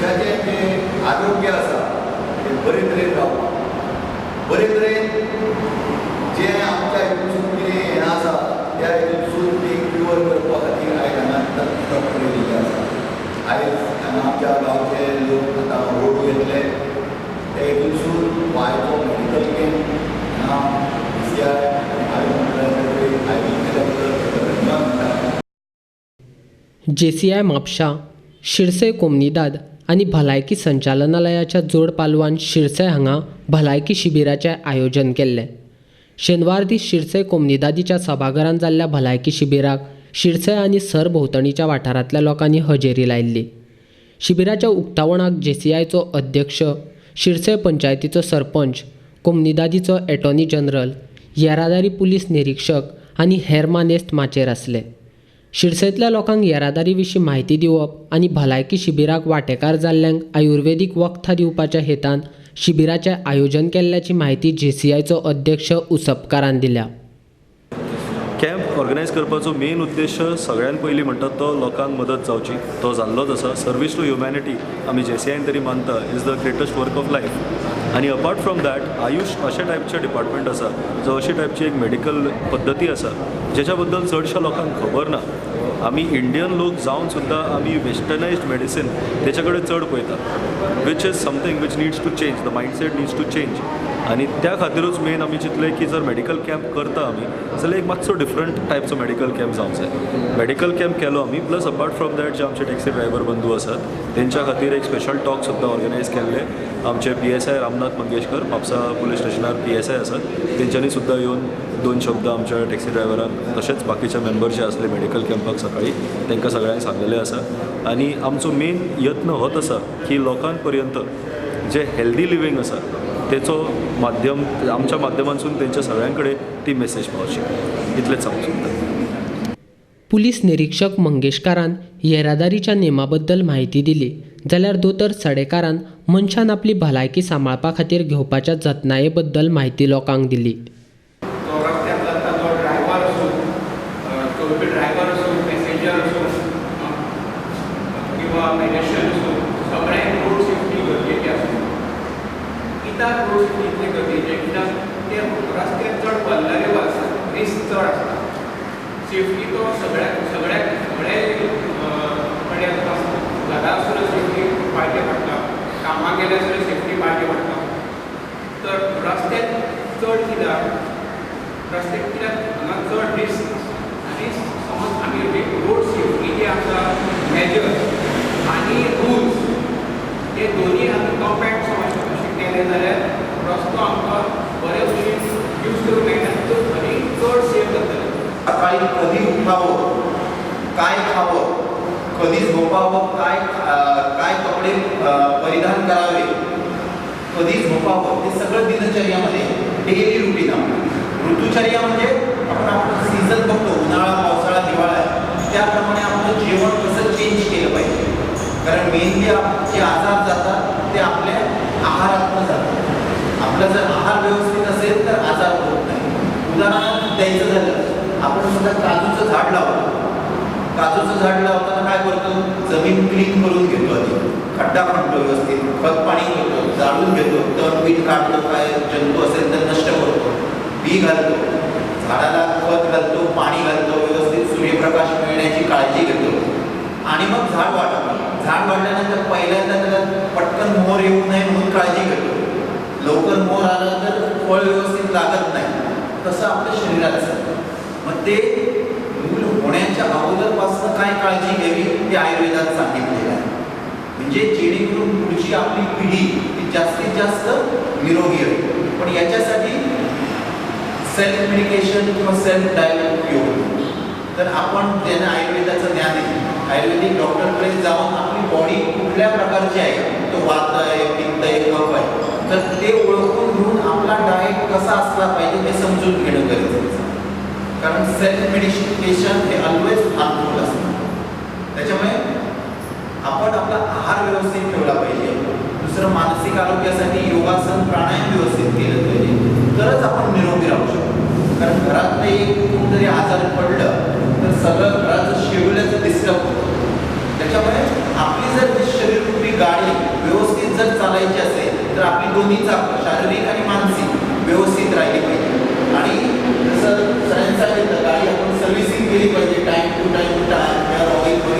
मनशाचें जें आरोग्य आसा तें बरे तरेन रावपाक, बरे तरेन जें आमच्या हितून कितें हें आसा त्या हितून ती क्युअर करपा खातीर आयज हांगा डॉक्टर येयल्ले आसा. आयज हांगा आमच्या गांवचे लोक आतां वोट घेतले ते हितून वायचो मेडिकल कॅम्प हांगा PCI JCI म्हापशा, शिरसय कोमनीदाद आनी भलायकी संचालनालयाच्या जोड पालवान शिरसय हांगा भलायकी शिबिराचें आयोजन केल्लें. शेनवार दीस शिरसय कोमनीदादीच्या सभाघरांत जाल्ल्या भलायकी शिबिराक शिरसय आनी सरभोंवतणीच्या वाठारांतल्या लोकांनी हजेरी लायिल्ली. शिबिराच्या उक्तावणाक JCIचो अध्यक्ष, शिरसय पंचायतीचो सरपंच, कोमनीदादीचो एटॉर्नी जनरल, येरादारी पुलीस निरीक्षक आनी हेर मानेस्त माचयेर आसले. शिरसयतल्या लोकांक येरादारी विशीं म्हायती दिवप आनी भलायकी शिबिराक वांटेकार जाल्ल्यांक आयुर्वेदीक वखदां दिवपाच्या हेतान शिबिराचें आयोजन केल्ल्याची म्हायती JCIचो अध्यक्ष उसपकारान दिल्या. कॅम्प ऑर्गनायज करपाचो मेन उद्देश सगळ्यात पयलीं म्हणटा तो लोकांक मदत जावची, तो जाल्लोच आसा. सर्वीस टू ह्युमॅनिटी आमी JCIन तरी मानता is the greatest work of life. आनी अपार्ट फ्रॉम दॅट आयुश अशे टायपचे डिपार्टमेंट आसा जो अशी टायपची एक मेडिकल पद्दती आसा जेच्या बद्दल चडशा लोकांक खबर ना. आमी इंडियन लोक जावन सुद्दां आमी वेस्टर्नायज्ड मेडिसीन तेचे कडेन चड पळयतात, which is something which needs to change, the mindset needs to change. आनी त्या खातीरूच मेन आमी चिंतलें की जर मेडिकल कॅम्प करता आमी जाल्यार एक मातसो डिफरंट टायपचो मेडिकल कॅम्प जावंक जाय. मेडिकल कॅम्प केलो आमी, प्लस अपार्ट फ्रॉम दॅट जे आमचे टॅक्सी ड्रायव्हर बंधू आसात तेंच्या खातीर एक स्पेशल टॉक सुद्दां ऑर्गनायज केल्ले. आमचे PSI रामनाथ मंगेशकर, म्हापसा पुलीस स्टेशनार PSI आसात, तेंच्यांनी सुद्दां येवन 2 शब्द आमच्या टॅक्सी ड्रायव्हरांक तशेंच बाकीच्या मेंबर जे आसले मेडिकल कॅम्पाक सकाळी तांकां सगळ्यांक सांगलेलें आसा. आनी आमचो मेन यत्न होच आसा की लोकां पर्यंत जे हेल्दी लिवींग आसा तेचो माध्यम आमच्या माध्यमांतसून तेंच्या सगळ्यां कडेन ती मेसेज पावची, इतलेंच सांगूंक सोदता. पुलीस निरीक्षक मंगेशकारान येरादारीच्या नेमा बद्दल म्हायती दिली जाल्यार दोतोर सडेकारान मनशान आपली भलायकी सांबाळपा खातीर घेवपाच्या जतनाये बद्दल म्हायती लोकांक दिली. रोड सेफ्टी गरजेचें कित्याक ते रस्ते चड वल्लरे आसता, रिस्क चड आसता. सेफ्टी तो सगळ्याक सगळे कडेन आसता. घरा सुद्दां सेफ्टी पाळची पडटा, कामाक गेल्यार सुद्दां सेफ्टी पाळची पडटा. तर रस्ते चड कित्याक हांगा चड रिस्क आनी समज आमी रोड सेफ्टी जी आसा मेजर्स आनी रुल्स ते दोनी आमी कॉम्पॅक्ट समज केले जाल्यार रस्तो आमकां बरे भशेन यूज करूंक मेळटा आनी चड सेफ जातले. सकाळी कधी उठावं, काय खावं, कधी झोपावं, काय कपडे परिधान करावे, कधी झोपावं, ते सगळं दिनचर्यामध्ये डेली रुटीन आपलं. ऋतुचर्या म्हणजे आपण सीझन बघतो, उन्हाळा, पावसाळा, हिवाळा, त्याप्रमाणे आपलं जेवण कसं चेंज केलं पाहिजे. कारण मेनली जे आजार जातात ते आपल्या आहारातून जातात. आपला जर आहार व्यवस्थित असेल तर आजार होत नाही. उदाहरण द्यायचं झालं, आपण सुद्धा काजूचं झाड लावतो. काजूचं झाड लावताना काय करतो, जमीन क्लीन करून घेतो, आधी खड्डा खणतो, व्यवस्थित खत पाणी करतो, जाळून घेतो, तण मीठ काढतो, काय जंतू असेल तर नष्ट करतो, बी घालतो, झाडाला खत घालतो, पाणी घालतो, व्यवस्थित सूर्यप्रकाश मिळण्याची काळजी घेतो आणि मग झाड वाढवतो. झाड वाढल्यानंतर पहिल्यांदा त्याला पटकन मोहर येऊ नये म्हणून काळजी घेतो. लवकर मोहर आलं तर फळ व्यवस्थित लागत नाही. तसं आपल्या शरीरात असतं. मग ते मूल होण्याच्या अगोदरपासून काय काळजी घ्यावी ते आयुर्वेदात सांगितलेलं आहे. म्हणजे जेणेकरून पुढची आपली पिढी ही जास्तीत जास्त निरोगी होईल. पण याच्यासाठी सेल्फ मेडिकेशन किंवा सेल्फ डाएट उपयोग होतो. तर आपण ज्यांना आयुर्वेदाचं ज्ञान आहे, आयुर्वेदिक डॉक्टरकडे जाऊन आपली बॉडी कुठल्या प्रकारची आहे, तो वात आहे, पित्त आहे, कफ आहे, तर ते ओळखून घेऊन आपला डाएट कसा असला पाहिजे हे समजून घेणं गरजेचं आहे. कारण सेल्फ मेडिकेशन हे ऑलवेज हार्मफुल असतं. त्याच्यामुळे आपण आपला आहार व्यवस्थित ठेवला पाहिजे. दुसरं, मानसिक आरोग्यासाठी योगासन, प्राणायाम व्यवस्थित केलं पाहिजे, तरच आपण निरोगी राहू शकतो. कारण घरात एक कोणतरी आजार पडलं तर सगळं घराचं शेड्यूलच डिस्टर्ब होतं. त्याच्यामुळे आपली जर शरीररूपी गाडी व्यवस्थित जर चालायची असेल तर आपली दोन्ही चाकं शारीरिक आणि मानसिक व्यवस्थित राहिली पाहिजे. आणि जसं सरांनी सांगितलं गाडी आपण सर्व्हिसिंग केली पाहिजे टाईम टू टाईम ऑइल